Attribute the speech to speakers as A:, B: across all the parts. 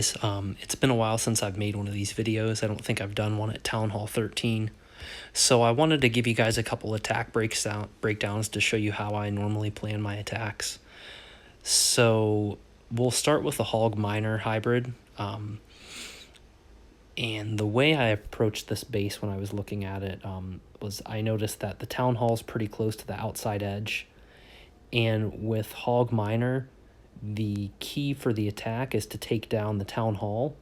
A: It's been a while since I've made one of these videos. I don't think I've done one at Town Hall 13. So I wanted to give you guys a couple attack breakdowns to show you how I normally plan my attacks. So we'll start with the Hog Miner hybrid. And the way I approached this base when I was looking at it was I noticed that the Town Hall's pretty close to the outside edge. And with Hog Miner, the key for the attack is to take down the Town Hall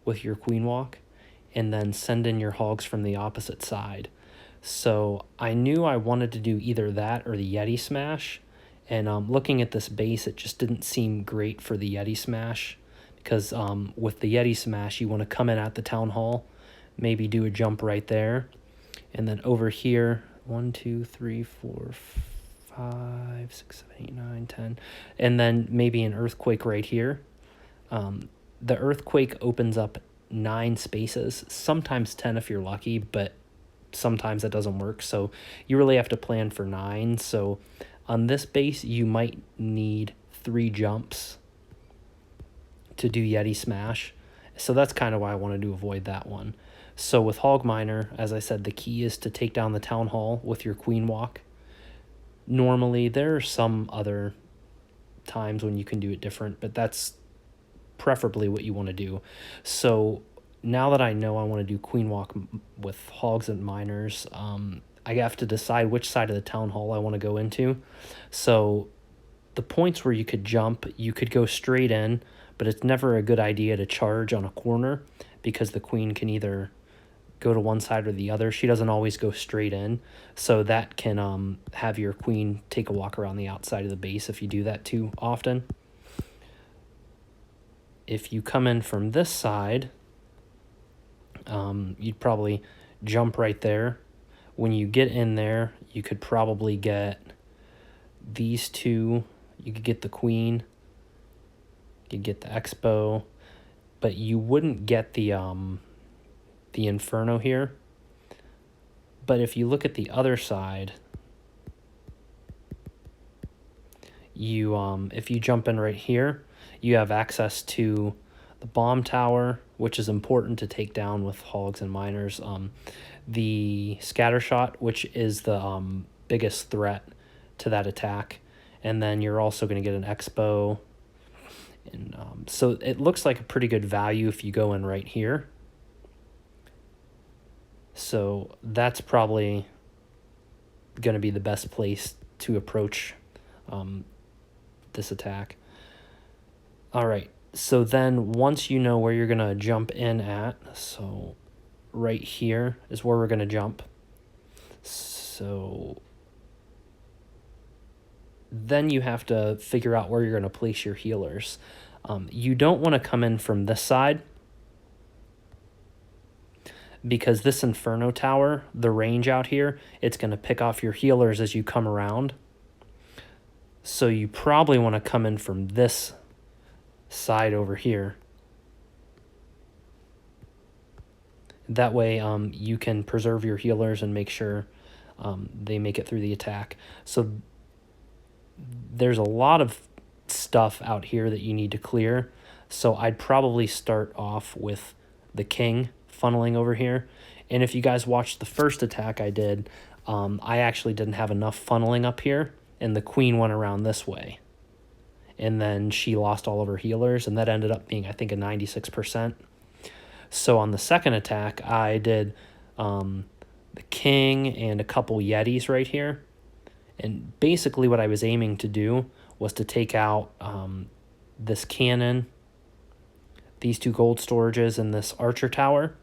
A: with your Queen Walk and then send in your hogs from the opposite side. So I knew I wanted to do either that or the Yeti Smash. And looking at this base, it just didn't seem great for the Yeti Smash. Because with the Yeti Smash, you want to come in at the Town Hall, maybe do a jump right there. And then over here, 1, 2, 3, 4, 5, 6, 7, 8, 9, 10. And then maybe an earthquake right here. The earthquake opens up 9 spaces, sometimes 10 if you're lucky, but sometimes that doesn't work. So you really have to plan for 9. So on this base, you might need 3 jumps to do Yeti Smash. So that's kind of why I wanted to avoid that one. So with Hog Miner, as I said, the key is to take down the Town Hall with your Queen Walk. Normally, there are some other times when you can do it different, but that's preferably what you want to do. So now that I know I want to do Queen Walk with Hogs and Miners, I have to decide which side of the Town Hall I want to go into. So the points where you could jump, you could go straight in, but it's never a good idea to charge on a corner because the queen can either go to one side or the other. She doesn't always go straight in, so that can have your queen take a walk around the outside of the base if you do that too often. If you come in from this side, you'd probably jump right there. When you get in there, you could probably get these two. You could get the queen. You could get the Expo, but you wouldn't get the Inferno here. But if you look at the other side, you if you jump in right here, you have access to the bomb tower, which is important to take down with hogs and miners. The scatter shot, which is the biggest threat to that attack, and then you're also going to get an Expo. And so it looks like a pretty good value if you go in right here. So that's probably going to be the best place to approach this attack. All right, so then once you know where you're going to jump in at, so right here is where we're going to jump. So then you have to figure out where you're going to place your healers. You don't want to come in from this side because this Inferno Tower, the range out here, it's going to pick off your healers as you come around. So you probably want to come in from this side over here. That way you can preserve your healers and make sure they make it through the attack. So there's a lot of stuff out here that you need to clear. So I'd probably start off with the king funneling over here. And if you guys watched the first attack I did, I actually didn't have enough funneling up here, and the queen went around this way. And then she lost all of her healers, and that ended up being, I think, a 96%. So on the second attack, I did the king and a couple Yetis right here. And basically what I was aiming to do was to take out this cannon, these 2 gold storages, and this archer tower.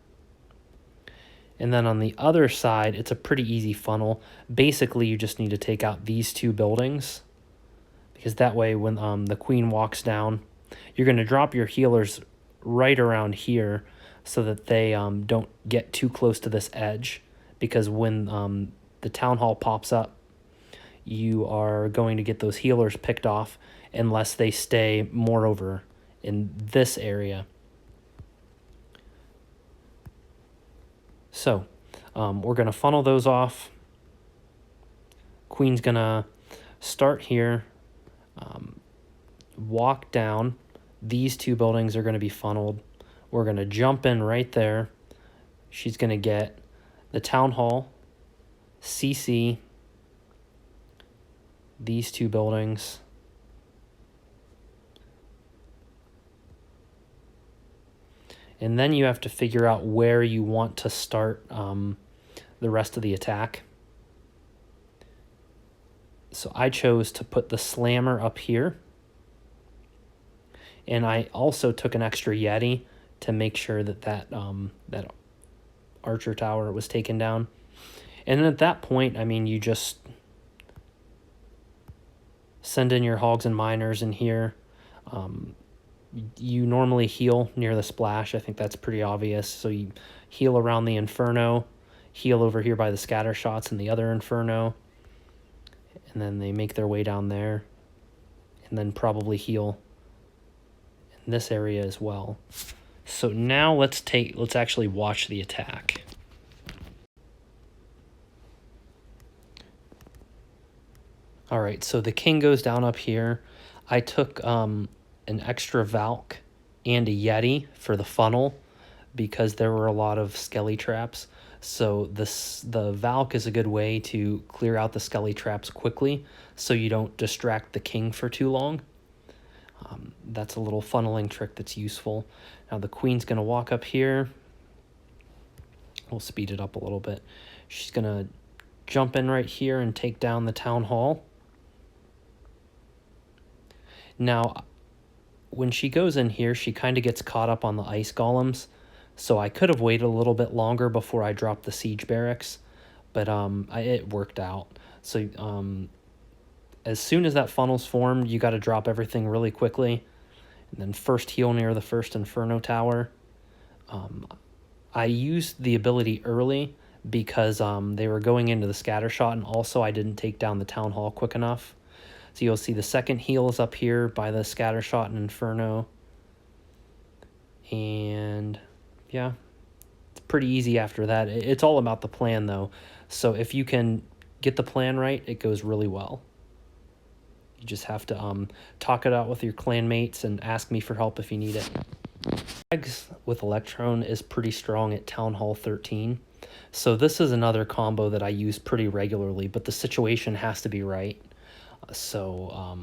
A: And then on the other side, it's a pretty easy funnel. Basically, you just need to take out these 2 buildings, because that way when the queen walks down, you're going to drop your healers right around here so that they don't get too close to this edge, because when the Town Hall pops up, you are going to get those healers picked off unless they stay more over in this area. So we're going to funnel those off. Queen's going to start here, walk down, These two buildings are going to be funneled. We're going to jump in right there. She's going to get the town hall, CC, these two buildings. And then you have to figure out where you want to start the rest of the attack. So I chose to put the slammer up here. And I also took an extra Yeti to make sure that that archer tower was taken down. And then at that point, I mean, you just send in your hogs and miners in here. You normally heal near the splash. I think that's pretty obvious. So you heal around the Inferno, heal over here by the scatter shots in the other Inferno, and then they make their way down there, and then probably heal in this area as well. So now let's actually watch the attack. All right, so the king goes down up here. I took an extra Valk and a Yeti for the funnel because there were a lot of skelly traps. So the Valk is a good way to clear out the skelly traps quickly so you don't distract the king for too long. That's a little funneling trick that's useful. Now the queen's going to walk up here. We'll speed it up a little bit. She's going to jump in right here and take down the town hall. Now, when she goes in here, she kind of gets caught up on the ice golems. So I could have waited a little bit longer before I dropped the siege barracks, but it worked out. So as soon as that funnel's formed, you got to drop everything really quickly. And then first heal near the first Inferno tower. I used the ability early because they were going into the scatter shot, and also I didn't take down the town hall quick enough. So you'll see the second heal is up here by the scatter shot and Inferno. And yeah, it's pretty easy after that. It's all about the plan though. So if you can get the plan right, it goes really well. You just have to talk it out with your clanmates and ask me for help if you need it. Drags with Electron is pretty strong at Town Hall 13. So this is another combo that I use pretty regularly, but the situation has to be right. So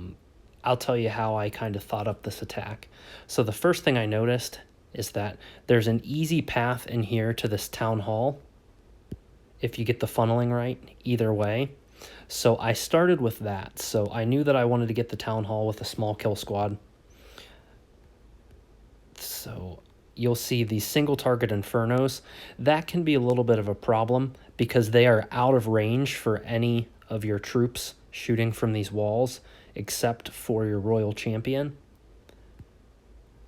A: I'll tell you how I kind of thought up this attack. So the first thing I noticed is that there's an easy path in here to this town hall if you get the funneling right, either way. So I started with that. So I knew that I wanted to get the town hall with a small kill squad. So you'll see these single target Infernos. That can be a little bit of a problem because they are out of range for any of your troops shooting from these walls except for your royal champion.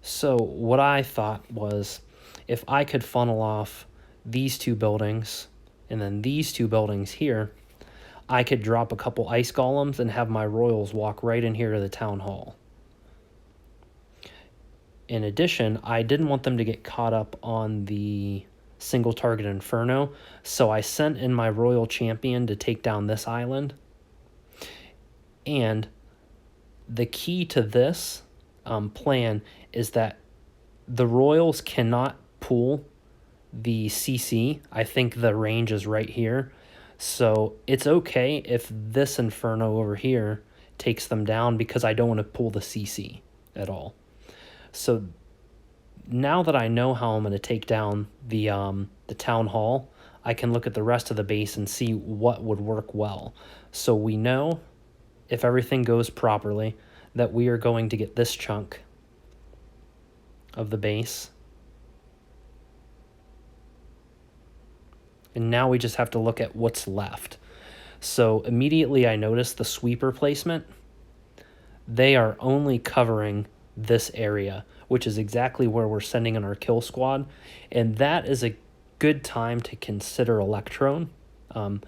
A: So what I thought was if I could funnel off these two buildings and then these two buildings here, I could drop a couple ice golems and have my royals walk right in here to the town hall. In addition, I didn't want them to get caught up on the single target Inferno, so I sent in my royal champion to take down this island. And the key to this plan is that the royals cannot pull the CC. I think the range is right here. So it's okay if this Inferno over here takes them down because I don't want to pull the CC at all. So now that I know how I'm going to take down the town hall, I can look at the rest of the base and see what would work well. So we know, if everything goes properly, that we are going to get this chunk of the base. And now we just have to look at what's left. So immediately I noticed the sweeper placement. They are only covering this area, which is exactly where we're sending in our kill squad. And that is a good time to consider Electron. And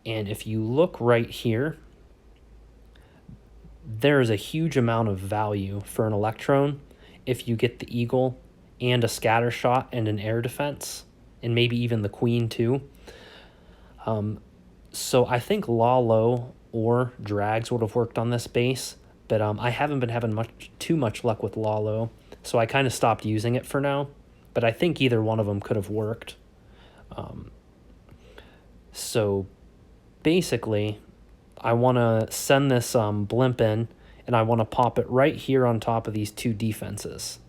A: if you look right here, there is a huge amount of value for an Electron if you get the Eagle and a scatter shot and an air defense, and maybe even the Queen too. So I think Law Low or Drags would have worked on this base, But I haven't been having too much luck with Lalo, so I kind of stopped using it for now. But I think either one of them could have worked. So basically, I want to send this blimp in, and I want to pop it right here on top of these two defenses.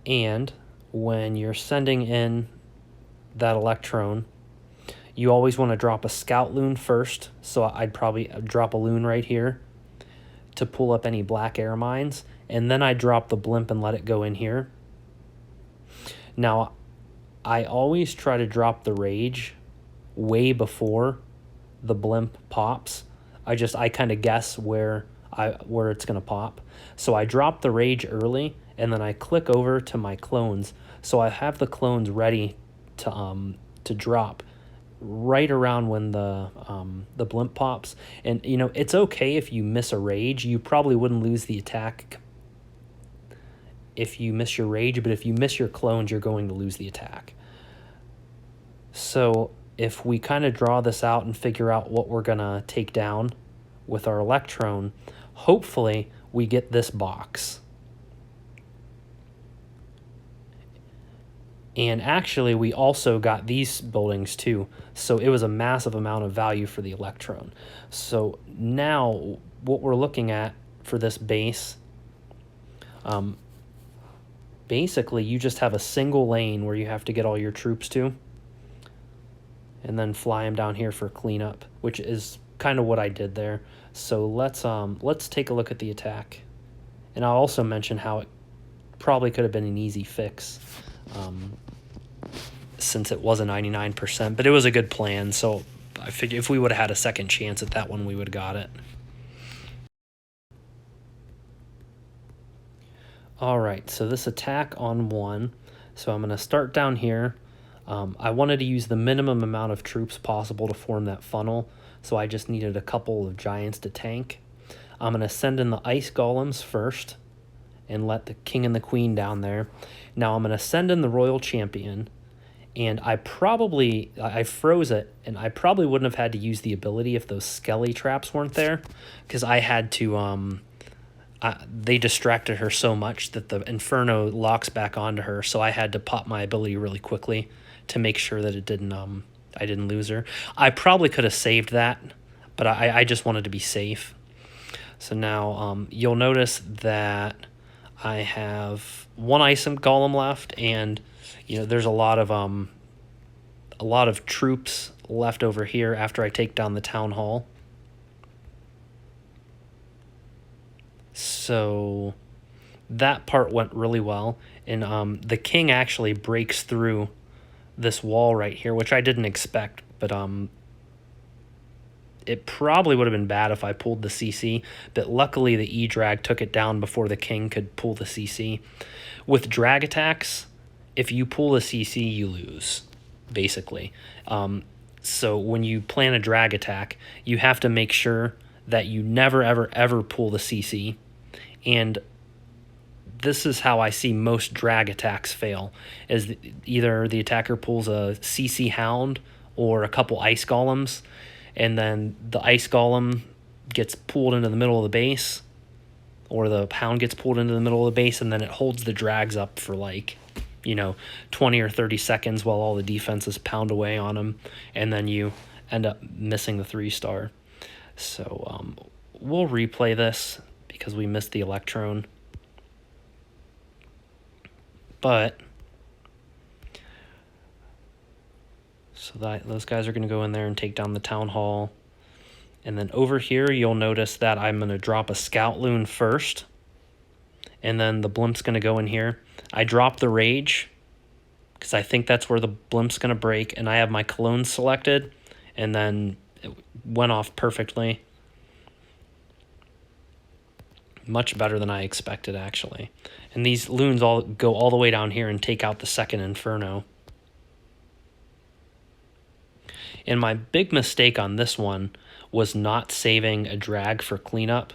A: And when you're sending in that Electron, you always want to drop a scout loon first. So I'd probably drop a loon right here to pull up any black air mines. And then I drop the blimp and let it go in here. Now, I always try to drop the rage way before the blimp pops. I kind of guess where it's going to pop. So I drop the rage early, and then I click over to my clones. So I have the clones ready to drop right around when the blimp pops. And you know, it's okay if you miss a rage. You probably wouldn't lose the attack if you miss your rage, but if you miss your clones, you're going to lose the attack. So if we kind of draw this out and figure out what we're gonna take down with our Electron, hopefully we get this box. And actually, we also got these buildings too. So it was a massive amount of value for the Electron. So now what we're looking at for this base, basically you just have a single lane where you have to get all your troops to, and then fly them down here for cleanup, which is kind of what I did there. So let's take a look at the attack. And I'll also mention how it probably could have been an easy fix, since it was a 99%, but it was a good plan. So I figured if we would have had a second chance at that one, we would have got it. All right, so this attack on 1. So I'm going to start down here. I wanted to use the minimum amount of troops possible to form that funnel, so I just needed a couple of giants to tank. I'm going to send in the ice golems first and let the king and the queen down there. Now I'm going to send in the royal champion, and I froze it, and I probably wouldn't have had to use the ability if those skelly traps weren't there, because I had to, they distracted her so much that the Inferno locks back onto her, so I had to pop my ability really quickly to make sure that it didn't, I didn't lose her. I probably could have saved that, but I just wanted to be safe. So now you'll notice that I have one ice golem left, and you know there's a lot of troops left over here after I take down the town hall. So that part went really well, and the king actually breaks through this wall right here, which I didn't expect, but it probably would have been bad if I pulled the CC, but luckily the E-Drag took it down before the king could pull the CC. With drag attacks, if you pull the CC, you lose, basically. So when you plan a drag attack, you have to make sure that you never, ever, ever pull the CC. And this is how I see most drag attacks fail, is either the attacker pulls a CC Hound or a couple Ice Golems, and then the Ice Golem gets pulled into the middle of the base, or the Hound gets pulled into the middle of the base, and then it holds the drags up for 20 or 30 seconds while all the defenses pound away on them, and then you end up missing the 3-star. So we'll replay this because we missed the Electron. But so those guys are going to go in there and take down the town hall. And then over here, you'll notice that I'm going to drop a scout loon first. And then the blimp's going to go in here. I drop the rage because I think that's where the blimp's going to break. And I have my clone selected. And then it went off perfectly. Much better than I expected, actually. And these loons all go all the way down here and take out the second Inferno. And my big mistake on this one was not saving a drag for cleanup.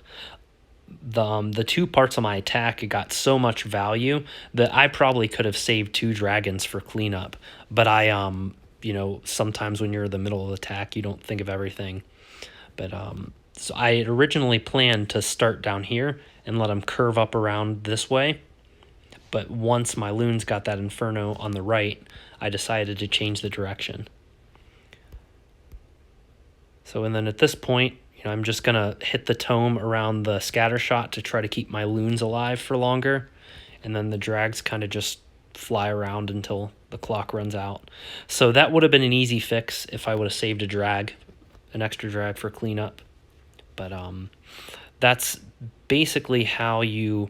A: The two parts of my attack got so much value that I probably could have saved 2 dragons for cleanup. But I you know, sometimes when you're in the middle of the attack, you don't think of everything. But so I had originally planned to start down here and let him curve up around this way. But once my loons got that Inferno on the right, I decided to change the direction. So, and then at this point, you know, I'm just going to hit the tome around the scatter shot to try to keep my loons alive for longer. And then the drags kind of just fly around until the clock runs out. So that would have been an easy fix if I would have saved a drag, an extra drag for cleanup. But that's basically how you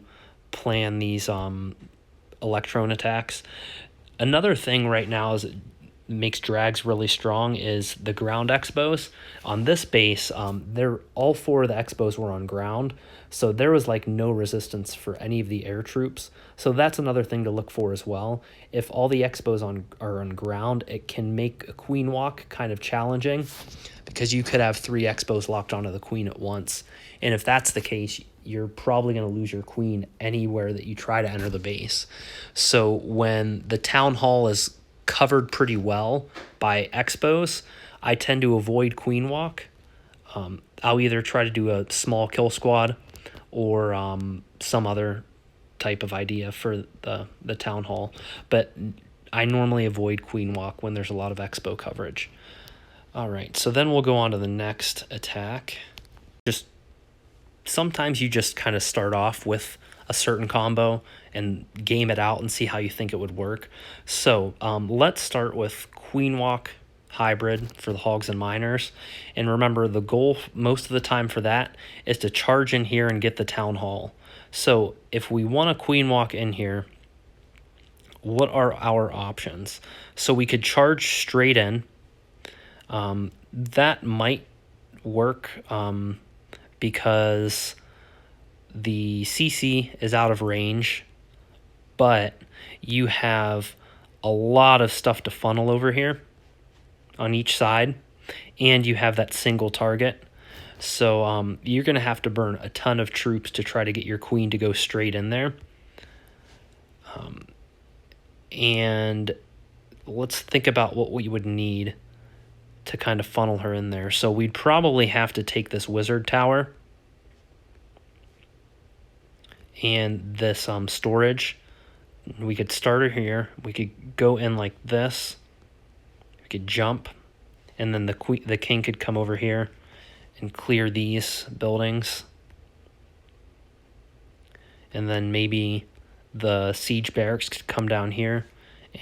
A: plan these Electron attacks. Another thing right now is makes drags really strong is the ground expos. On this base, they're all 4 of the expos were on ground, so there was like no resistance for any of the air troops. So that's another thing to look for as well. If all the expos are on ground, it can make a queen walk kind of challenging because you could have 3 expos locked onto the queen at once. And if that's the case, you're probably going to lose your queen anywhere that you try to enter the base. So when the town hall is covered pretty well by expos, I tend to avoid queen walk. I'll either try to do a small kill squad or some other type of idea for the town hall, but I normally avoid queen walk when there's a lot of expo coverage. All right, so then we'll go on to the next attack. Just sometimes you just kind of start off with a certain combo and game it out and see how you think it would work. So let's start with queen walk hybrid for the hogs and miners. And remember, the goal most of the time for that is to charge in here and get the town hall. So if we want a queen walk in here, what are our options? So we could charge straight in. That might work because the CC is out of range, but you have a lot of stuff to funnel over here on each side, and you have that single target. So you're going to have to burn a ton of troops to try to get your queen to go straight in there. And let's think about what we would need to kind of funnel her in there. So we'd probably have to take this wizard tower and this storage. We could start her here. We could go in like this. We could jump, and then the king could come over here and clear these buildings. And then maybe the siege barracks could come down here,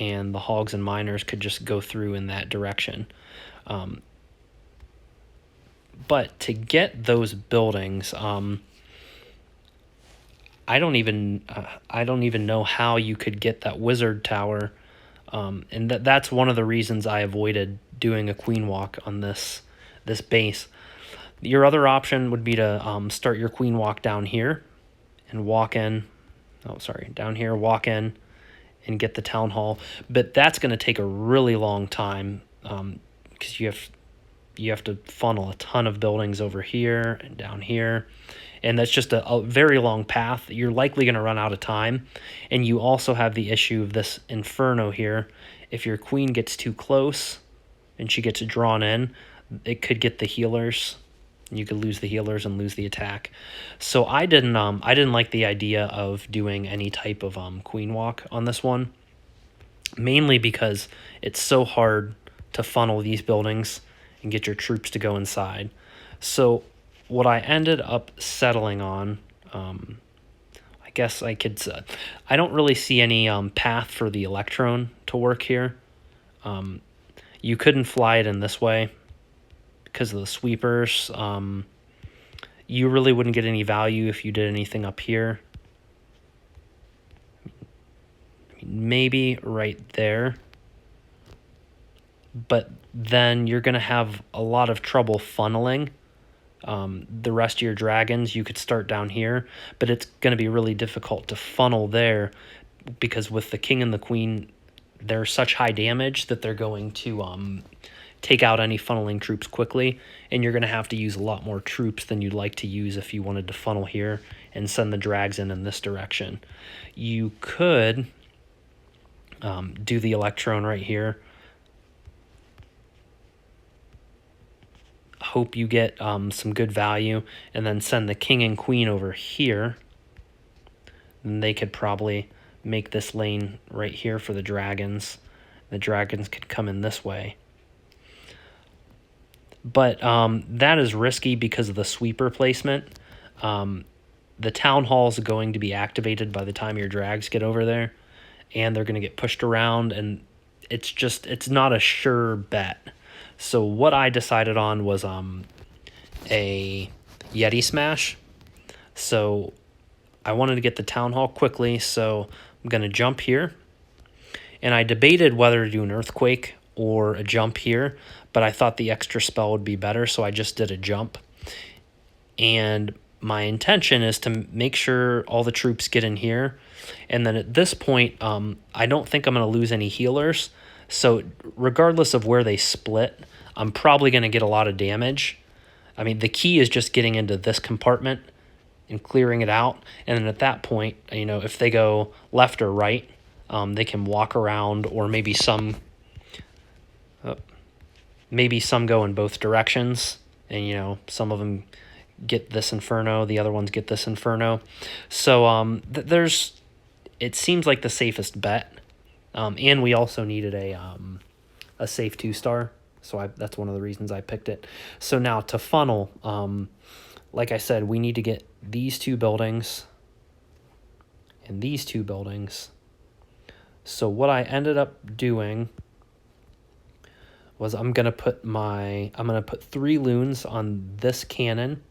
A: and the hogs and miners could just go through in that direction. But to get those buildings, I don't even know how you could get that wizard tower, and that's one of the reasons I avoided doing a queen walk on this base. Your other option would be to start your queen walk down here and walk in. Oh, sorry, down here, walk in and get the town hall. But that's going to take a really long time because you have to funnel a ton of buildings over here and down here. And that's just a very long path. You're likely going to run out of time. And you also have the issue of this Inferno here. If your queen gets too close and she gets drawn in, it could get the healers. You could lose the healers and lose the attack. So I didn't like the idea of doing any type of queen walk on this one, mainly because it's so hard to funnel these buildings and get your troops to go inside. So what I ended up settling on, I guess I could, I don't really see any path for the Electron to work here. You couldn't fly it in this way because of the sweepers. You really wouldn't get any value if you did anything up here. Maybe right there. But then you're going to have a lot of trouble funneling the rest of your dragons. You could start down here, but it's going to be really difficult to funnel there because with the king and the queen, they're such high damage that they're going to take out any funneling troops quickly, and you're going to have to use a lot more troops than you'd like to use if you wanted to funnel here and send the drags in this direction. You could do the Electron right here hope you get some good value, and then send the king and queen over here. And they could probably make this lane right here for the dragons. The dragons could come in this way. But that is risky because of the sweeper placement. The town hall is going to be activated by the time your drags get over there, and they're going to get pushed around, and it's not a sure bet. So what I decided on was a Yeti Smash. So I wanted to get the town hall quickly, so I'm going to jump here. And I debated whether to do an earthquake or a jump here, but I thought the extra spell would be better, so I just did a jump. And my intention is to make sure all the troops get in here. And then at this point, I don't think I'm going to lose any healers. So regardless of where they split, I'm probably going to get a lot of damage. I mean, the key is just getting into this compartment and clearing it out. And then at that point, you know, if they go left or right, they can walk around, or maybe some go in both directions. And, you know, some of them get this inferno, the other ones get this inferno. So it seems like the safest bet. And we also needed a safe 2-star, so that's one of the reasons I picked it. So now to funnel, like I said, we need to get these 2 buildings and these 2 buildings. So what I ended up doing was I'm gonna put 3 loons on this cannon,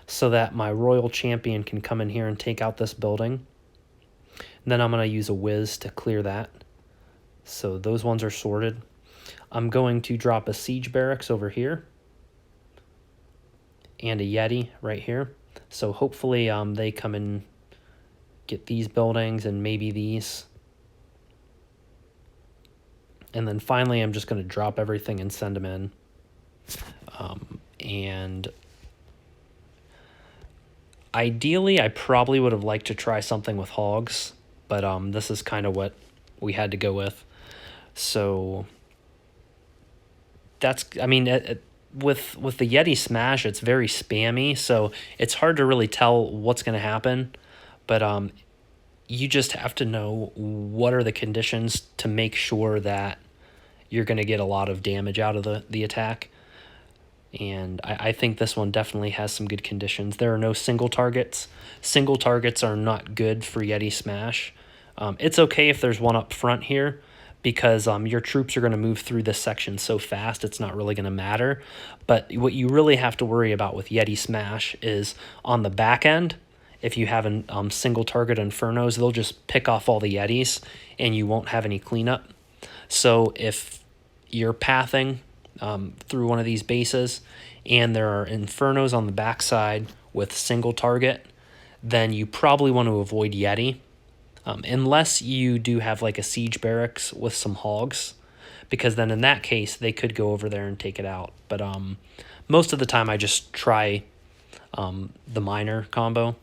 A: so that my royal champion can come in here and take out this building. And then I'm going to use a whiz to clear that. So those ones are sorted. I'm going to drop a siege barracks over here and a Yeti right here. So hopefully they come and get these buildings and maybe these. And then finally I'm just going to drop everything and send them in. And ideally, I probably would have liked to try something with hogs, but this is kind of what we had to go with. So that's, I mean, with the Yeti Smash, it's very spammy, so it's hard to really tell what's going to happen. But you just have to know what are the conditions to make sure that you're going to get a lot of damage out of the attack. And I think this one definitely has some good conditions. There are no single targets. Single targets are not good for Yeti Smash. It's okay if there's one up front here, because your troops are going to move through this section so fast it's not really going to matter. But what you really have to worry about with Yeti Smash is on the back end. If you have single target infernos, they'll just pick off all the Yetis and you won't have any cleanup. So if you're pathing through one of these bases and there are infernos on the backside with single target, then you probably want to avoid Yeti, unless you do have like a siege barracks with some hogs, because then in that case they could go over there and take it out. But most of the time I just try the miner combo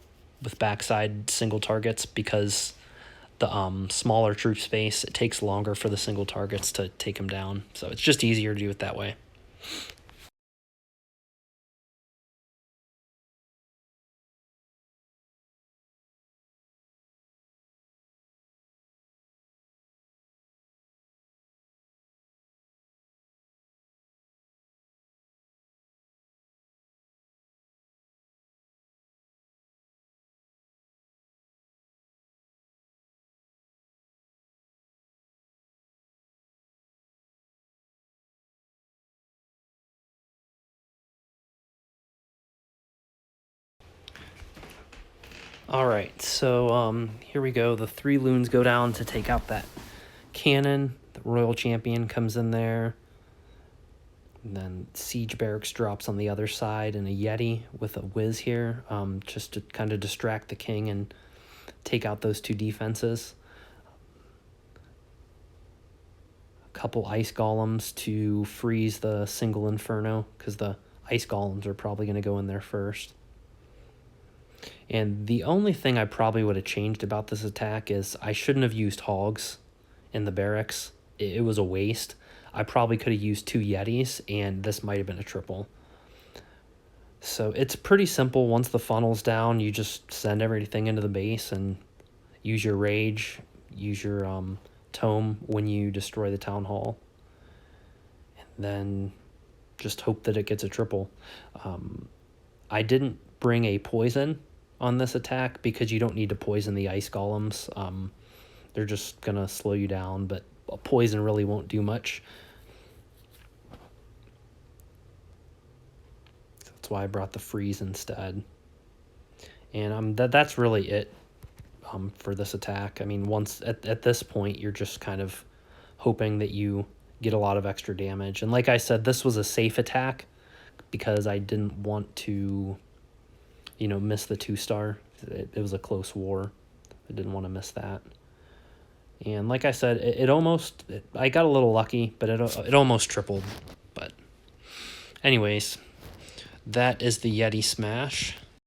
A: with backside single targets, because the smaller troop space, it takes longer for the single targets to take them down. So it's just easier to do it that way. All right, so here we go. The 3 loons go down to take out that cannon. The royal champion comes in there. And then siege barracks drops on the other side, and a Yeti with a whiz here, just to kind of distract the king and take out those 2 defenses. A couple ice golems to freeze the single inferno, because the ice golems are probably going to go in there first. And the only thing I probably would have changed about this attack is I shouldn't have used hogs in the barracks. It was a waste. I probably could have used 2 Yetis, and this might have been a triple. So it's pretty simple. Once the funnel's down, you just send everything into the base and use your rage, use your tome when you destroy the town hall, and then just hope that it gets a triple. I didn't bring a poison on this attack because you don't need to poison the ice golems. They're just gonna slow you down, but a poison really won't do much. That's why I brought the freeze instead. And that's really it for this attack. I mean, once at this point, you're just kind of hoping that you get a lot of extra damage. And like I said, this was a safe attack because I didn't want to, miss the 2-star. It was a close war. I didn't want to miss that. And like I said, I got a little lucky, but it almost tripled. But anyways, that is the Yeti Smash.